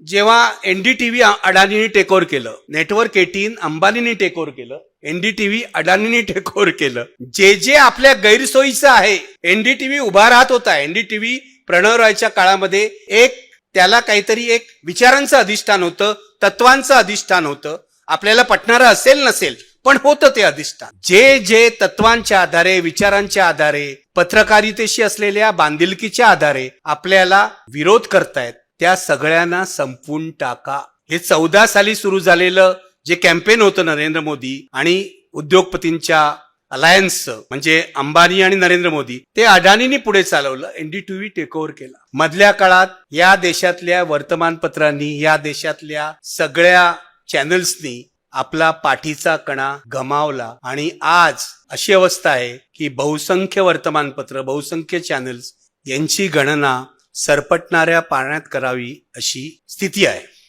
जेव्हा NDTV अडाणीने take over केलं, network 18 अंबानीने take over केलं, एनडीटीव्ही अडाणीने टेक ओव्हर केलं. जे जे आपल्या गैरसोयीचं आहे, एनडीटीव्ही उभा राहत होता. एनडीटीव्ही प्रणवरायच्या काळामध्ये त्याला काहीतरी एक विचारांचं अधिष्ठान होतं, तत्वांचं अधिष्ठान होतं. आपल्याला पटणारं असेल नसेल, पण होतं ते अधिष्ठान. जे जे तत्वांच्या आधारे, विचारांच्या आधारे, पत्रकारितेशी असलेल्या बांधिलकीच्या आधारे आपल्याला विरोध करतायत, त्या सगळ्यांना संपवून टाका. हे 14 साली सुरू झालेलं जे कॅम्पेन होतं नरेंद्र मोदी आणि उद्योगपतींच्या अलायन्सचं, म्हणजे अंबानी आणि नरेंद्र मोदी, ते अडाणींनी पुढे चालवलं. एनडीटीव्ही टेक ओव्हर केला. मधल्या काळात या देशातल्या वर्तमानपत्रांनी, या देशातल्या सगळ्या चॅनल्सनी आपला पाठीचा कणा गमावला आणि आज अशी अवस्था आहे की बहुसंख्य वर्तमानपत्र, बहुसंख्य चॅनल्स यांची गणना सरपटणाऱ्या पाण्यात करावी अशी स्थिती आहे.